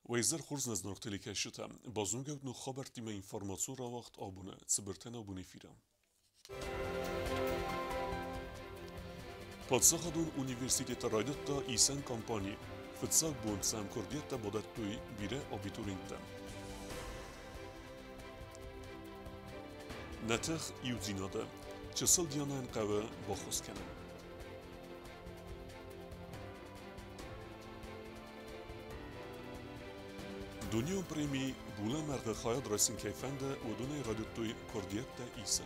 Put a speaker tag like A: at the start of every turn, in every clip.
A: Wayzer xurz noktelik eşita. Bazungevt nu haber time informasu ravakt abune. Цибертен abune firam. Подсахадун университета райдатта isen kampani. Fıtsak bun samkordiyetta bodattui bire abiturintem. Netech iuzinade. Çısıl diyanan qave baxoskenem. Dünya premi bula merge xayad resin keyfende u dunay radyottui kordiyetta isen.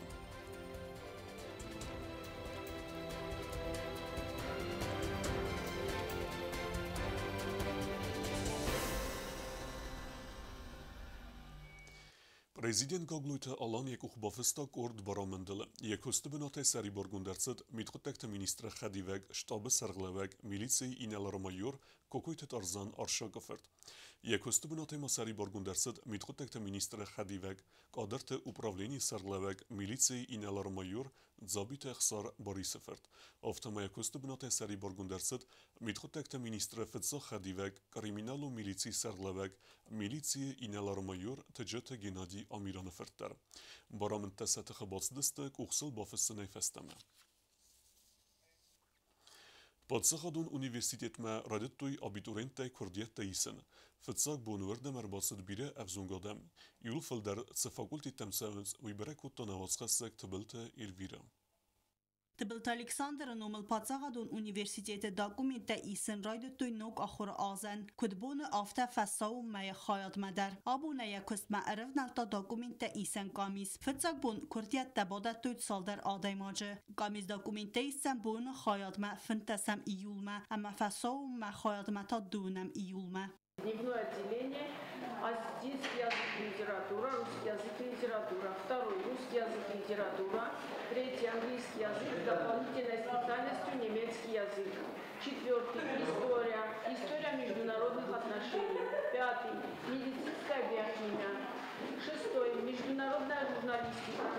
A: Prezident Gogluita alan yekuch bafistak ord baramendele. Jekoste benate seri borgundercet mitgotekte ministre Khadiveg, shtabe sergleveg, milici inel major, kokoytet arzan arsha gafert. Jekoste benate maseri borgundercet mitgotekte ministre Khadiveg, kaderte upravleni sergleveg, milici inel major, zabit exsar barisefert. Aftama jekoste benate seri borgundercet mitgotekte ministre Fetsa Khadiveg, kriminalu milici sergleveg, milici inel major, tejete Genadi Amiran Ferter. Baramın tesete xabatsdiste kuxsil bafısını festeme. Padsaxadun Üniversitetme radettoy abiturente kurdiyette isen. Fıtsak bonuverde merbatsıd bire evzungadem. Yul filder se fakulti temsevens viberekut tanavazxasek tıbilte Elvira.
B: Tbilt Alexander numel Padsaxadun Üniversitete dokuminte isen radettoy nok axur azen kudbonu afta fassau maya xayad madar. Abune yakust ma'arif nalta dokuminte isen kamis. Fıtsak bon kurdiyette bodattoy salder adaymace. Kamis dokuminte isen bon xayad ma fintesem iyulma. Ama fassau ma xayad ma ta dunem iyulma.
C: Дневное отделение, осетинский язык литература, русский язык литература, второй русский язык литература, третий английский язык с дополнительной специальностью немецкий язык, четвертый история международных отношений, пятый медицинская биохимия, шестой международная журналистика,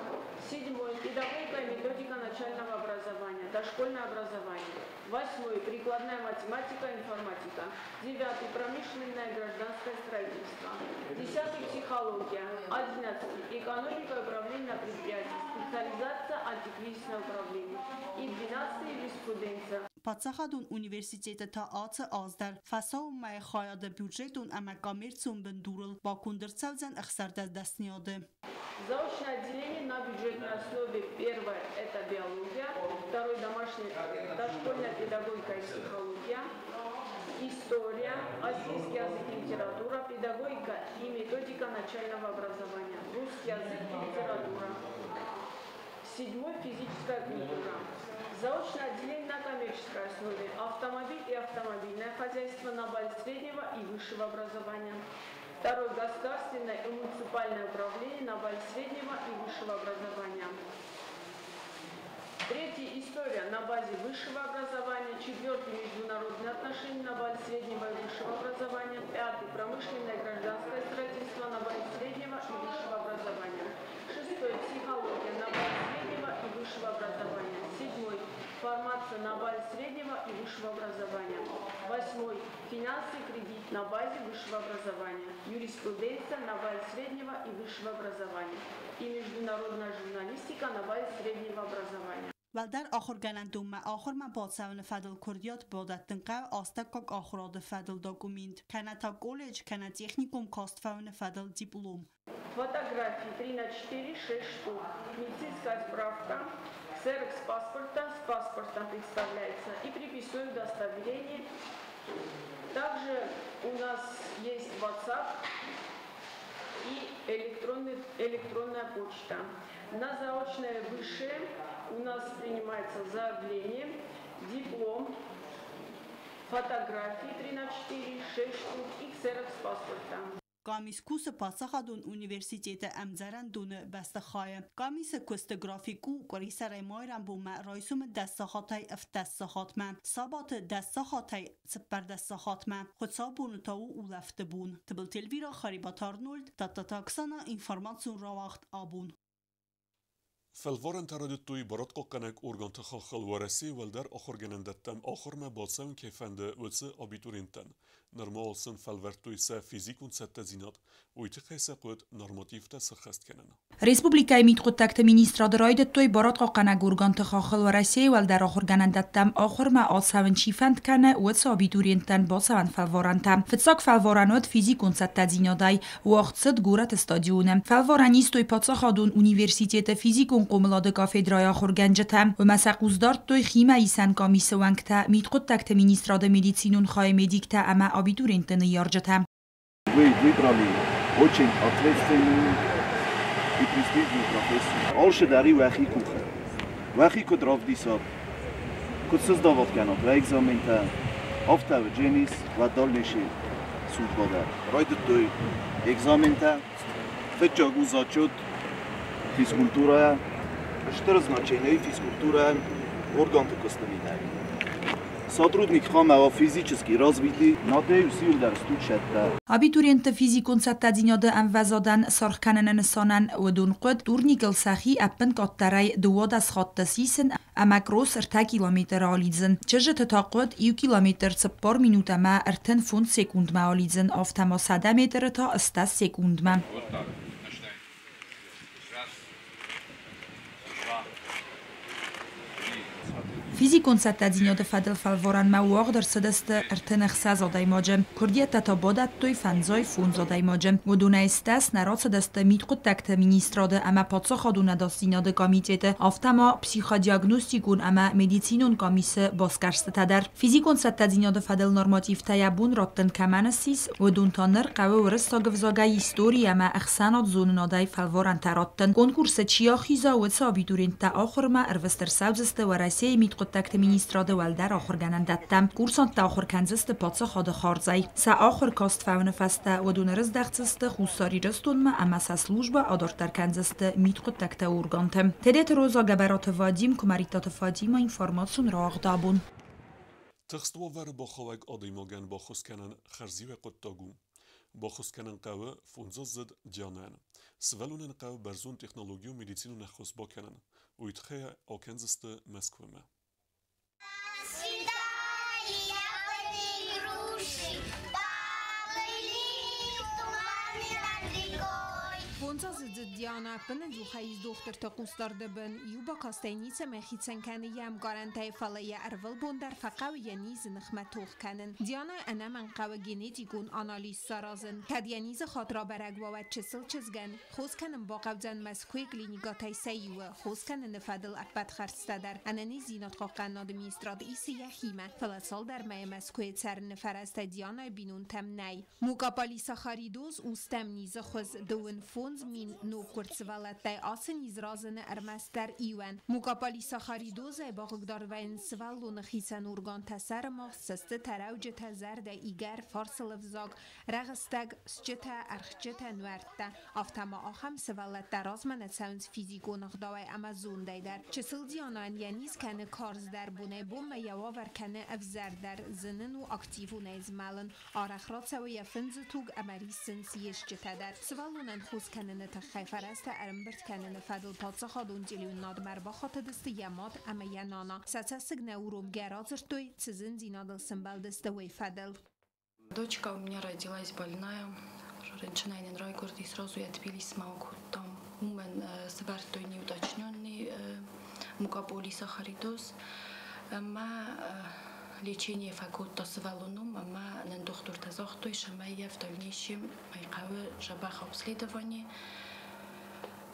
C: седьмой педагогика и методика начального образования, дошкольное образование, восьмой прикладная математика и информатика, девятый промышленное и гражданское строительство, десятый психология, одиннадцатый экономика и управление на предприятии, специализация антикризисное управление и двенадцатый юриспруденция.
B: Padsaxadun Üniversitete ta ace azder fasau may xayada budjetun ama коммерциум бендурл бакундерцевзен эксердез дестниады.
C: Заочное отделение на бюджетной основе. Первое – это биология, второе – дошкольная педагогика и психология, история, осетинский язык и литература, педагогика и методика начального образования, русский язык и литература. Седьмой – физическая культура. Заочное отделение на коммерческой основе. Автомобиль и автомобильное хозяйство на базе среднего и высшего образования. Второе – государственное и муниципальное управление на базе среднего и высшего образования. Третий – история на базе высшего образования. Четвертый – международные отношения на базе среднего и высшего образования. Пятый – промышленное и гражданское строительство на базе среднего и высшего образования. Шестой – психология на базе среднего и высшего образования. Седьмой – формация на базе среднего и высшего образования. Восьмой – финансы и кредит на базе высшего образования. Юриспруденция на базе среднего и высшего образования. И международная журналистика на базе среднего образования.
B: و در آخر گلندوم ما آخر من بادسون فدل کردیات بادت تنقه آستکاک آخراد فدل داکومینت کنه تا کولج کنه تکنیکوم کاست فون فدل диплом.
C: Фотографии 3×4, 6 штук. Медицинская справка, ксерокс паспорта, с паспортом представляется и приписное удостоверение. Также у нас есть WhatsApp и электронная почта. На заочное высшее у нас принимается заявление, диплом, фотографии 3×4, 6 штук и ксерокс паспорта.
B: Kamis kus Padsaxadun Üniversitete emzeren dune bestekhaya. Kamis kust grafiku korisare moiran bu ma raisum destahatay destahatma. Sabat destahatay super destahatma. Khotsabun tau ulaftebun. Tbil telvira kharibat Arnold tatataksana information rawacht abun.
A: فالفارن ترددتوی برات قاقنک ارگانتخا خلوارسی ولدر آخر گنندتم آخر ما بادسون کیفنده وچه آبیتورینتن. նրմոլսն ֆալվերտույսը ֆիզիկուն ցետեզինատ ույթխեսը կոդ նորմատիվ տեսխստքենն
D: Республикայի միտխուտակտը մինիստրադրոյդը տոյ բարատ қоқана խախլ Россия վալդար օրգանանդատtam ախորմա ասավն չիֆանդ կանը ու սաբիտուրիենտան բոսավան ֆալվորանտա ֆցակ ֆալվորանոտ ֆիզիկուն ցետեզինադայ ուախցդ գուրատ ստադիոնը ֆալվորանիստոյ փածախադուն ունիվերսիտետը ֆիզիկուն qoմլադը կաֆեդրայա խորգանջտա ու մասակուզդարտ տոյ խիմա իսան կոմիսիոնկտա միտխուտակտը մինիստրադը медицинун хай медикта ама абитуриентны яржата.
E: Вы выбрали очень ответственную и престижную профессию. Алше дари вахи куха. Вахи кудрав дисат. Куд создават канат ва экзамента. Автав дженис ва дальнейший судьбодар. Райдет той экзамента. Фетчагу зачет физкультура. Что значение физкультура органты костомидай. Сотрудник хама физически развитый, надеюсь, сил стучать.
D: Абитуриенты физикун цаттадинёды анвазадан сархкананын санан удун қуд турникл сахи аппен каттарай дуода схаттасисен ама крос 2 километр алидзен. Чыжыты тақуд 2 километр цыппар минутама артын фунт секундма алидзен автама 100 метр та 100 секундма. Физикун цаттадинёды фадл фалворан ма уағдар сыдысты артынық сазадай моджем. Курдията та бодат той фанзой фунзадай моджем. Удуна истас народ сыдысты митқуттакты министрады ама подсахадуна дастинады комитеты автама психодиагностикун ама медицинун комиссы баскарсты тадар. Физикун цаттадинёды фадл норматив таябун роттын каманысис удун таныр қавы урыстагывзагай история ама ахсанат зонунадай фалворан тароттын. Конкурсы чияхиза уытса абитуриентта ахырма ырвыстыр саузысты ва Россия митқуттакты министрады валдар ахырганандаттам. Курсантта ахырканзысты подсахады харзай. Са ахыр кастфауны фаста удун рыздахцысты хусари рыстунма ама са служба адортарканзысты митқуттакты ургантым. Тедет роза габараты вадим кумаритаты фадима информацион рағдабун.
A: تخستوار بخواج آدیماگن با خسکنن خرزی و قطعگو با خسکنن قوه فونزا زد جانن سوالونن قوه برزون تکنولوژی و مدیسینو نخوص با کنن و ایتخه آکنزست مسکومه
F: Фонза Диана пенеду хайз доктор тaqustar dibin yuba kastaynice mexitsen kane yam garantay falaya ervel bondar faqaw yaniz nxmatuh kanen Diana ana man qaw genetikun analiz sarazın kadyaniz khatra baragwa wa çesıl çizgen xos kanen ba qawzan maskwe klinikatay saywa xos kanen fadl akbat kharstadar anani zinat qaqan administrad isi yaxima falasal dar may maskwe tsarn farasta Diana binun tamnay mukapali sakharidoz ustam niz khoz doin fonz min no kurtsvalatay asen izrazını ermester iwan mukapali sakharidoze bagdar vayn svalun khisan organ tasar mahsiste tarawj tazar da igar farslevzag ragstag sjeta arkhjeta nwerta aftama aham svalat darazman sounds fiziko nagdaway amazon daydar çesildyanan yaniz kane karz dar bune bomma yawaver kane afzar dar zinin u aktivun ezmalın arakhrat sawiya finztug amarisin siyeshjeta dar svalunan khus kane تخیفرست ارمبرت کنن فدل پادسا خادون جلیون نادمر با خاطر دست یامات اما ینانا ساتسگ نورم گرازر توی цизин зинадл симбал дست вей фадл.
G: Дочка у меня родилась больная. Женщина райгород и сразу я Тбилис могу там умен свертой неуточненный мукаболи сахаридоз. Ама лечение факультета свалунум, ама на доктор тазахтой шамая в дальнейшем майкавы жабах обследование.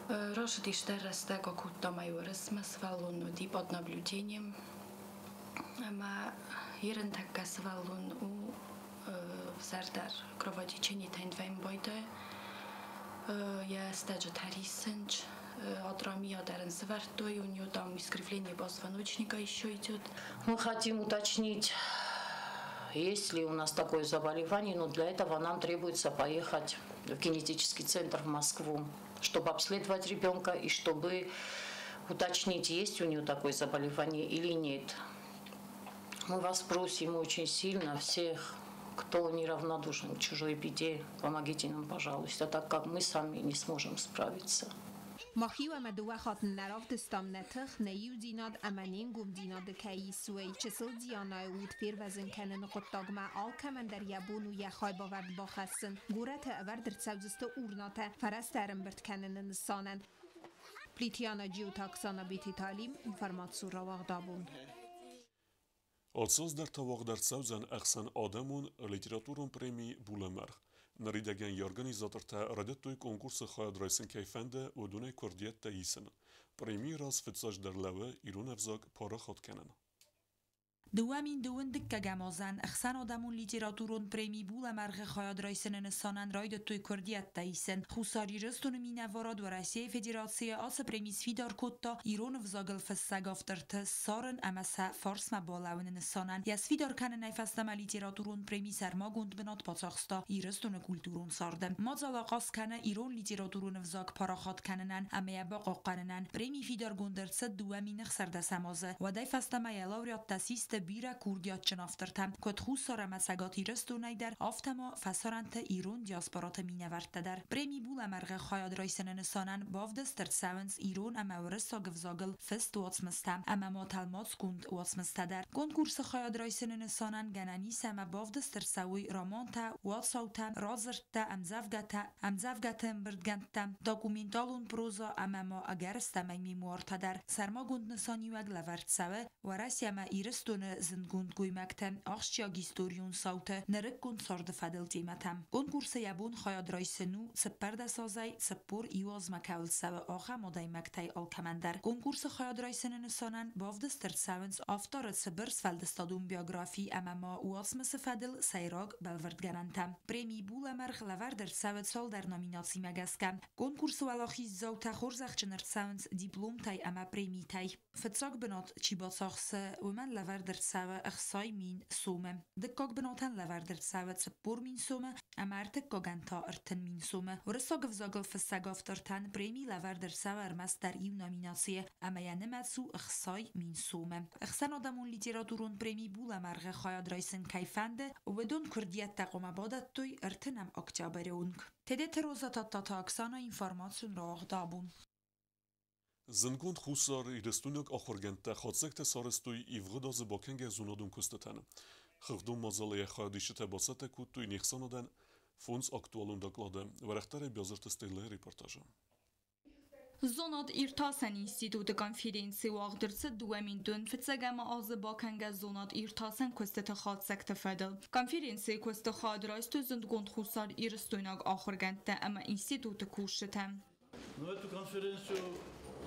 G: Рашид иштар раста какую-то мою рысма свалуну ди под наблюдением. Ама ерен такка свалун у зардар кровотечение тайнвайм бойда. Я стажа тарисенч. Адрамия дарен свертой, у нее там искривление позвоночника еще идет.
H: Мы хотим уточнить, есть ли у нас такое заболевание, но для этого нам требуется поехать в генетический центр в Москву, чтобы обследовать ребенка и чтобы уточнить, есть у нее такое заболевание или нет. Мы вас просим очень сильно, всех, кто неравнодушен к чужой беде, помогите нам, пожалуйста, так как мы сами не сможем справиться.
F: ماخی و مدوه خاطن نراف دستام نتخ نیو دیناد امنین گم دیناد کهی سوی چسل دیانای وود فیر وزن کنن قطاق ما آل کمن در یبون و یخای باورد باخستن گورت اور در تسوزست اورناته فرست ارمبرد کنن نسانن پلیتیانا جیو تاکسانا بیتی تعلیم انفرماتسو را واغدابون
A: Odsoz dar tavogdar savzan axsan Adamun literaturun premi Bulemer. Naridagan organizatorta radettoy konkursu xayadraysin keyfende و دونه کردیت تاییسن. پریمی راز فتساج در لوه ایرون افزاق پاره خود کنن.
D: دوامین دوون دکه گمازن اخسان آدمون لیتراتورون پریمی بول مرغ خواهد رایسن نسانن راید توی کردیت تاییسن خوصاری رستون مینواراد و رئیسه فدراسیه آس پریمیز فیدار کتا ایرون وزاگل فستگ افترت سارن امسا فارس مبالاون نسانن یس فیدار کنن نیفستم لیتراتورون پریمی سرما گوند بنات پاتاخستا ایرستون کلتورون ساردم مازالا قاس کنه ایرون لیتراتورون وزاگ پاراخات کننن اما باقا قننن پریمی فیدار گوندرت دوامین خسرده سمازه و دیفستم یلاوریات تاسیست بیره کوردیات چنافترتم کد خوصار مسگاتی رستونای در آفتما فسارنت ایرون دیاسپارات مینورد در پریمی بول مرغ خواهد رایسن نسانن بافدسترد ساونز ایرون اما ورسا گفزاگل فست واتسمستم اما ما تلمات کند واتسمست در کنکورس خواهد رایسن نسانن گنانیس اما بافدسترد سوی رامانتا واتساوتم رازرتا امزفگتم بردگنتم داکومنتالون پروزا اما ما اگرستم میموارتا در سرما گند نسانی وگ لورد سوه و رسی اما ایرستون زندگوند گویمکتم آخشیا گیستوریون ساوته نرکون سارد فدل تیمتم کنکورس یبون خواهد رایسنو سپرده سازای سپور ایواز مکاول سوه آخه مادای مکتای آلکمندر کنکورس خواهد رایسن نسانن بافدسترد ساونز آفتارد سبرس فلدستادون بیوگرافی اما ما اواسمس فدل سیراگ بلورد گرانتم پریمی بول مرغ لوردر سوه سال در نامیناسی مگسکم کنکورس والاخیز زوته خورزخ چنرد ساونز دیپلوم تای اما پریمی تای فتساق بنات چی باساخسه و من لوردر سوه اخصای مین سومه دکاق بناتن لوردر سوه سپور مین سومه اما ارتکا گنتا ارتن مین سومه و رسا گفزاگل فستگ افترتن پریمی لوردر سوه ارمس در ایو نامیناسیه اما ینمتسو اخصای مین سومه اخسان آدمون لیتراتورون پریمی بول مرغ خواهد رایسن کیفنده و دون کردیت تقوم بادت توی ارتنم اکتابره اونگ تده تروزاتا تا اکسانا اینفارماتسون را اغدابون
A: زنگوند خوصار ایرستونیک آخورگنت خادزکت سارستوی ایوغداز باکنگ زونادون کستتن. خفدون مازاله خواهدیشت باسته کود توی نیخساندن فونز اکتوالون داکلاده و رختر بیازرت استیله ریپورتاجه.
I: Zonat irtasen institut konferensi wagdırsa duamin dün fitsegama azı bakanga zonat irtasen kostete xat sekte fedel. Konferensi koste xad raistu zindgund khusar irstoynag ахыргентте ama institut кушетем.
J: Ну эту конференцию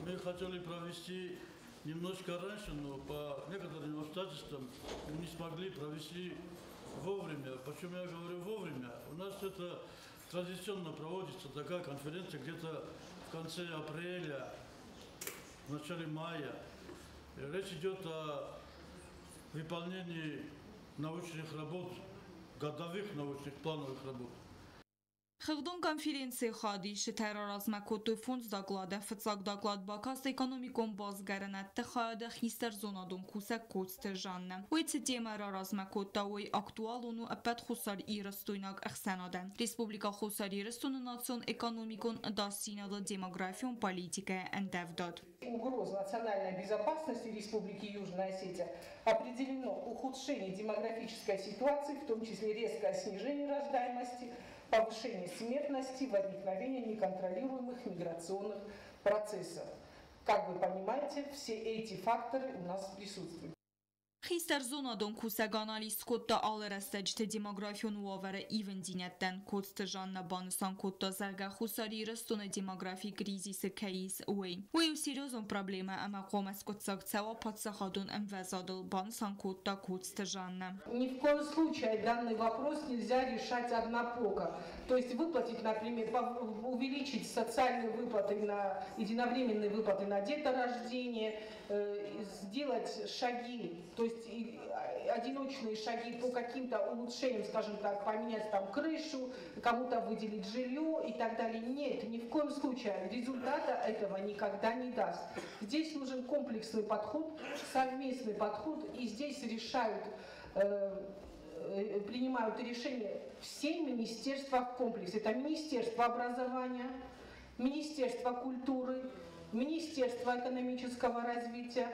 J: мы хотели провести немножко раньше, но по некоторым обстоятельствам мы не смогли провести вовремя. Почему я говорю вовремя? У нас это традиционно проводится такая конференция где-то в конце апреля, в начале мая. Речь идет о выполнении научных работ, годовых научных плановых работ.
I: Xıqdun konferensi xadi şiter arazmakotu fonds daglade fıtsaq daglad bakas ekonomikon bazgaranette xade xister zonadun kusak kotste janne. Uytsi temer arazmakota uy aktualunu apet xusar irastuynak axsanadan. Respublika xusar irastunu nation ekonomikon dasinada демографион политика эндевдод.
K: Угроза национальной безопасности Республики Южная Осетия определено ухудшение демографической ситуации, в том числе резкое снижение рождаемости, повышение смертности, возникновение неконтролируемых миграционных процессов. Как вы понимаете, все эти факторы у нас присутствуют.
I: Xister zonadon kusag analiz kotta alrestecte demografyon uavere ivendinetten kotste janna bansan kotta zerga khusari restone demografi krizisi keis uey. Uey seriozon problema ama qomas kotsag cewa patsahadon emvezadol bansan kotta kotste janna.
K: Ни в коем случае данный вопрос нельзя решать однопоко. То есть выплатить, например, увеличить социальные выплаты на единовременные выплаты на деторождение, сделать шаги, то есть одиночные шаги по каким-то улучшениям, скажем так, поменять там крышу, кому-то выделить жилье и так далее. Нет, ни в коем случае результата этого никогда не даст. Здесь нужен комплексный подход, совместный подход, и здесь принимают решения все министерства в комплексе. Это Министерство образования, Министерство культуры, Министерство экономического развития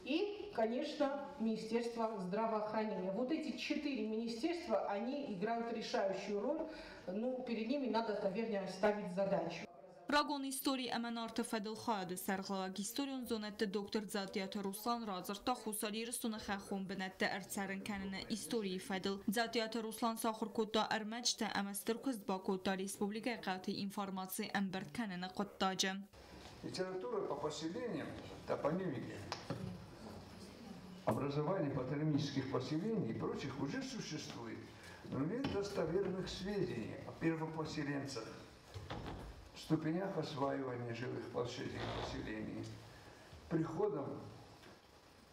K: и, конечно, Министерство здравоохранения. Вот эти 4 министерства, они играют решающую роль. Ну, перед ними надо, наверное, ставить задачу.
I: Ragon istori emanartı fedil xadı serglavag istoriyon zonette doktor zatiyatı Ruslan razır ta xusali rüstunu xəxun binette ertserin kenine istori fedil. Zatiyatı Ruslan saxur kodda erməcdə əməstir kızba kodda Respublika qatı informasyon əmbert kenine qoddacı.
L: Литература по поселениям, топонимики, образование патономических поселений и прочих уже существует, но нет достоверных сведений о первопоселенцах, ступенях осваивания жилых площадей поселений. Приходом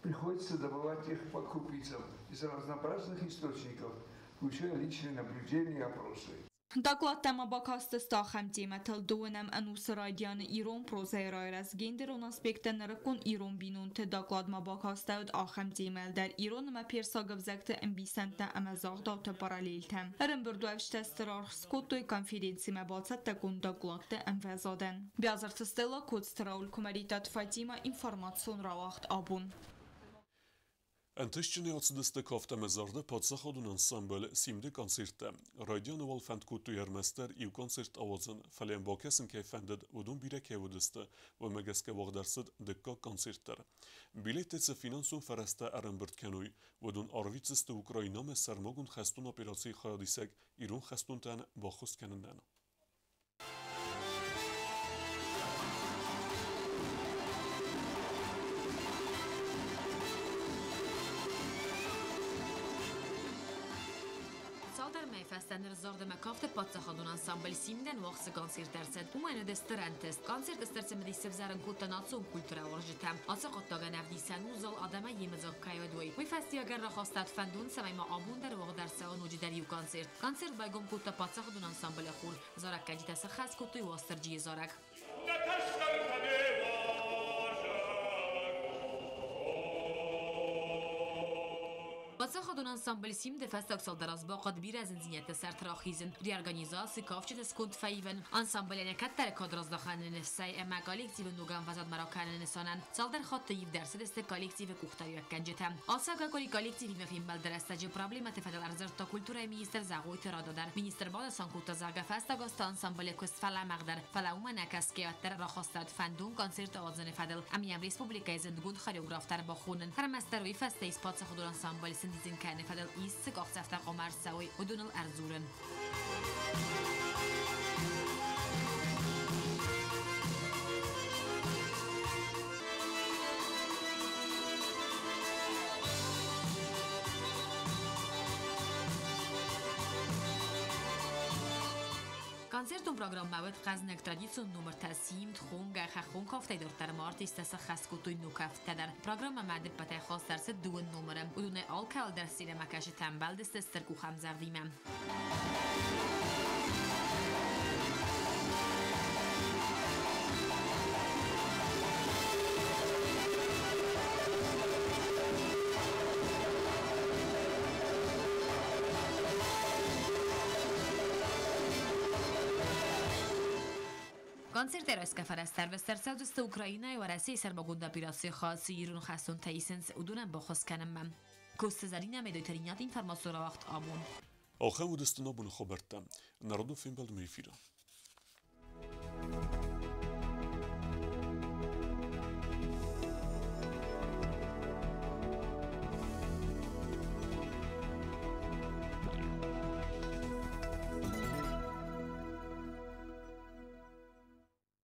L: приходится добывать их по крупицам из разнообразных источников, включая личные наблюдения и опросы.
I: Daqlat tema bakastı staxam demətil duunam anus radyanı İran prozay rayraz gender on aspekten rakon İran binun te daqladma bakastı axam deməldər İran ma persagavzakta ambisantna amazaqda te paraleltem. Erin birdu avştastrar skotoy konferensi mabatsat takun daqlatda anvazadan. Biazart stella kodstraul komaritat Fatima informasyon rawaxt abun.
A: Ընթեշչնի ոցդստը կավտամեզարդը պատսախոդուն անսամբել սիմդի կոնցիրտը, ռադիանը վալֆանդ կուտու երմեստեր իվ կոնցիրտ ավոձն ֆալեն բոքեսն կեյֆենդդ ոդուն բիրեք եվուդստը, որ մեգեսկե ողդարսդ դկկա կոնցիրտեր։ Բիլետեցը ֆինանսուն ֆարաստա արմբրտ կենույ, ոդուն արվիցստը Ուկրայնամ է սարմոգուն խեստուն օպերացի խայադիսեք իրուն խեստուն տան բախուստ կեննդան։
M: Festender zorda me kafte patsaxadun ansambl simden vaqsı konsert derset. Umene destarentest. Konsert esterse me dissevzaren kutta natsun kultura orjitem. Atsa qottaga navdi sanuzal adama yemezak kayadoi. Mi festiager ra khastat fandun samay abun der vaq derse onuji der yu konsert. Konsert baygom kutta patsaxadun ansambl khul. Zarak kajitasa khas kuttu wasterji zarak. Պատսախոդուն անսամբլ սիմդե ֆեստակսալ դարազբաղատ բիրազն զինյետը սերտրախիզն ռիարգանիզասի կավչիտ սկունդ ֆայվն անսամբլենը կատտար կադրազդախանն նefsay əmə kollektivin nuqan vazad marakanın nisanan saldar xattı yiv dərsi dəstə kollektivi kuxtari ökkəncətəm. Asaka koli kollektivi mefim bəldərəstəcə problematı fədəl arzırta kulturaya minister zağoy tiradadar. Minister bada sankutta zaga festagasta ansamble köst fələ məqdər fələ umə nəkəskiyatlar raxastad fəndun konsert ağzını fədəl. Əmiyəm Respublikaya zindgun xoreograftar baxunun. Tərməstəroy fəstə ispatsaxodur ansamble سنديزن كان فدل إيسك أخسفتا قمر سوي ودون الأرزورن. Konsertun programmavit qaznek traditsion nummer tasim txunga xaxun kafte dortar martista saxaskutuy nukaftadar. Programma madib patay khas darse duun numerem udune alkal der sinema kashi tembel destester ku xamzardimem. Konserter است که فرستر و سرسود است اوکراینای و روسیه سرماگوند اپراسیون خاصی ایران خواستن تایسنس ودونم بخواست کنم من. کوست زرینه میدویترینیات اینفرماسیون را وقت آمون.
A: آخر ودستنا بون خبرتم. نردو فیلم بلد میفیرم.